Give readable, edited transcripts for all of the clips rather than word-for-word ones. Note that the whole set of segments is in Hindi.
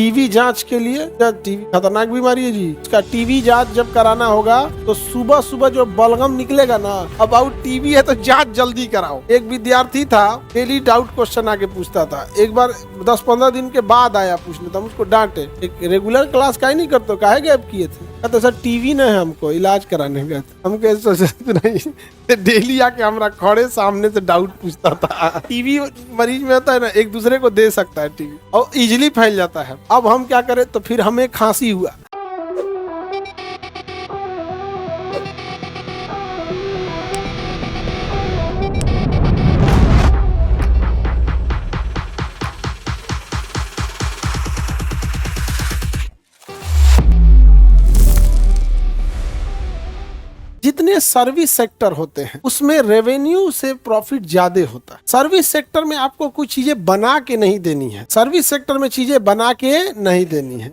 टीवी जांच के लिए, क्या टीवी खतरनाक बीमारी है जी। इसका टीवी जांच जब कराना होगा तो सुबह सुबह जो बलगम निकलेगा ना, अबाउट टीवी है तो जांच जल्दी कराओ। एक विद्यार्थी था, डेली डाउट क्वेश्चन आके पूछता था। एक बार 10-15 दिन के बाद आया पूछने, तो हम उसको डांटे, एक रेगुलर क्लास काहे नहीं करते, काहे गैप किए थे? कहते सर टीवी न है, हमको इलाज कराने गए थे। हम कैसे सोचते नहीं, डेली आके हमारा खड़े सामने से डाउट पूछता था। टीवी मरीज में होता है ना, एक दूसरे को दे सकता है टीवी और इजिली फैल जाता है। अब हम क्या करें, तो फिर हमें खांसी हुआ। जितने सर्विस सेक्टर होते हैं उसमें रेवेन्यू से प्रॉफिट ज्यादा होता है। सर्विस सेक्टर में आपको कुछ चीजें बना के नहीं देनी है, सर्विस सेक्टर में चीजें बना के नहीं देनी है।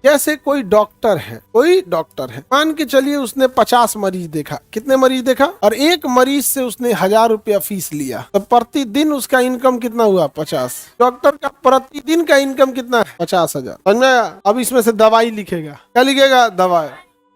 जैसे कोई डॉक्टर है, मान के चलिए उसने 50 मरीज देखा। कितने मरीज देखा? और एक मरीज से उसने 1000 रुपया फीस लिया, तो प्रतिदिन उसका इनकम कितना हुआ? 50। डॉक्टर का प्रतिदिन का इनकम कितना है? 50,000। समझ में आया? अब इसमें से दवाई लिखेगा, क्या लिखेगा?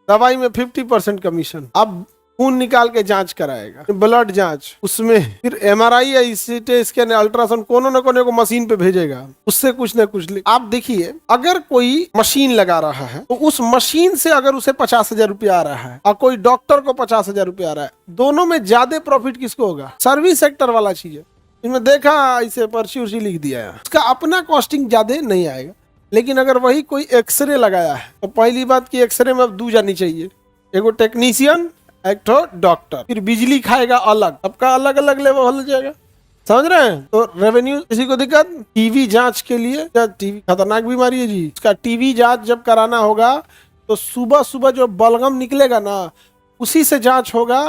दवाई में 50% कमीशन। अब खून निकाल के जांच कराएगा, ब्लड जांच, उसमें फिर MRI या सीटी स्कैन, अल्ट्रासाउंड, कोनो न कोनो को मशीन पे भेजेगा, उससे कुछ न कुछ। आप देखिए, अगर कोई मशीन लगा रहा है तो उस मशीन से अगर उसे 50,000 रुपया आ रहा है और कोई डॉक्टर को 50,000 रुपया आ रहा है, दोनों में ज्यादा प्रॉफिट किसको होगा? सर्विस सेक्टर वाला चीज है। इसमें देखा, इसे पर्ची उर्ची लिख दिया है, उसका अपना कॉस्टिंग ज्यादा नहीं आएगा। लेकिन अगर वही कोई एक्सरे लगाया है तो पहली बात की एक्सरे में अब 2 जानी चाहिए, एगो टेक्नीशियन, एक तो डॉक्टर। फिर बिजली खाएगा अलग, सबका अलग अलग लेवल हो जाएगा। समझ रहे हैं? तो रेवेन्यू, किसी को दिक्कत? टीवी जांच के लिए, क्या टीवी खतरनाक बीमारी है जी। इसका टीवी जांच जब कराना होगा तो सुबह सुबह जो बलगम निकलेगा ना, उसी से जांच होगा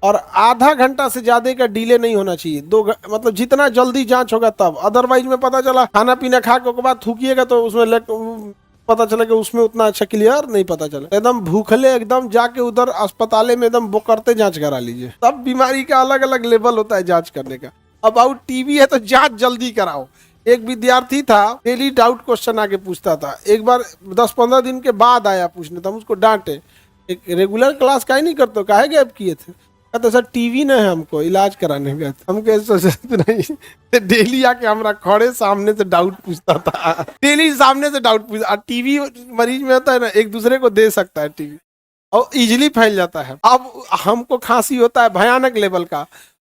और आधा घंटा से ज्यादा का डिले नहीं होना चाहिए। मतलब जितना जल्दी जांच होगा तब। अदरवाइज में पता चला खाना पीना खा के बाद थूकिएगा तो उसमें पता चला कि उसमें उतना अच्छा क्लियर नहीं पता चला। एकदम भूखले एकदम जाके उधर अस्पताल में एकदम करते जांच करा लीजिए। सब बीमारी का अलग अलग लेवल होता है जांच करने का। अबाउट टीवी है तो जांच जल्दी कराओ। एक विद्यार्थी था, डेली डाउट क्वेश्चन आके पूछता था। एक बार 10-15 दिन के बाद आया पूछने, तो हम उसको डांटे, एक रेगुलर क्लास काहे नहीं करते, काहे गैप किए थे? कहते सर टीवी न है, हमको इलाज कराने गए थे। हम कैसे सोचते नहीं, डेली आके हमारा खड़े सामने से डाउट पूछता था। डेली सामने से डाउट पूछता। टीवी मरीज में होता है ना, एक दूसरे को दे सकता है टीवी और इजिली फैल जाता है। अब हमको खांसी होता है भयानक लेवल का।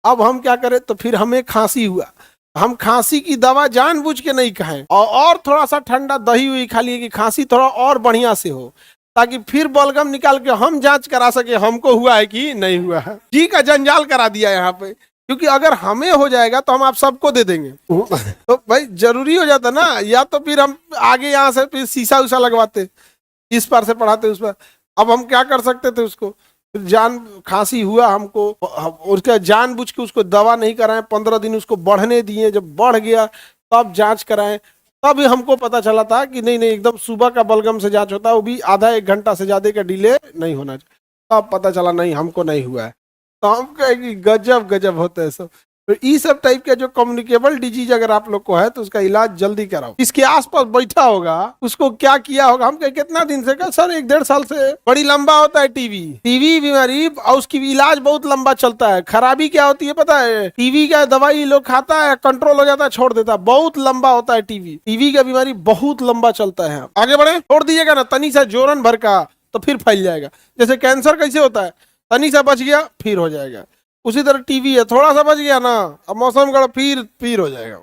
अब हम क्या करें, तो फिर हमें खांसी हुआ। हम खांसी की दवा जानबूझ के नहीं खाएं और थोड़ा सा ठंडा दही हुई खा लिए कि खांसी थोड़ा और बढ़िया से हो, ताकि फिर बलगम निकाल के हम जांच करा सके हमको हुआ है कि नहीं हुआ है। जी का जंजाल करा दिया यहाँ पे, क्योंकि अगर हमें हो जाएगा तो हम आप सबको दे देंगे। तो भाई जरूरी हो जाता ना, या तो फिर हम आगे यहाँ से फिर शीशा उषा लगवाते, इस पार से पढ़ाते उस पर। अब हम क्या कर सकते थे, उसको जान खांसी हुआ हमको, उसका जानबूझ के उसको दवा नहीं कराएं, 15 दिन उसको बढ़ने दिए, जब बढ़ गया तब जांच कराएं। तब हमको पता चला था कि नहीं एकदम सुबह का बलगम से जांच होता है, वो भी आधा 1 घंटा से ज्यादा का डिले नहीं होना चाहिए। तब पता चला नहीं हमको नहीं हुआ है। तो हम कहे कि गजब गजब होता है सब। तो ये सब टाइप के जो कम्युनिकेबल डिजीज अगर आप लोग को है तो उसका इलाज जल्दी कराओ। इसके आसपास बैठा होगा, उसको क्या किया होगा? हम कहे कितना दिन से? का सर 1-1.5 साल से। बड़ी लंबा होता है टीवी बीमारी, और उसकी इलाज बहुत लंबा चलता है। खराबी क्या होती है पता है? टीवी का दवाई लोग खाता है, कंट्रोल हो जाता है, छोड़ देता है। बहुत लंबा होता है टीवी का बीमारी, बहुत लंबा चलता है। आगे बढ़े, छोड़ दीजिएगा ना तनी सा जोरन भर का तो फिर फैल जाएगा। जैसे कैंसर कैसे होता है, तनी सा बच गया फिर हो जाएगा, उसी तरह टीवी है, थोड़ा सा बच गया ना, अब मौसम गड़ा फिर हो जाएगा।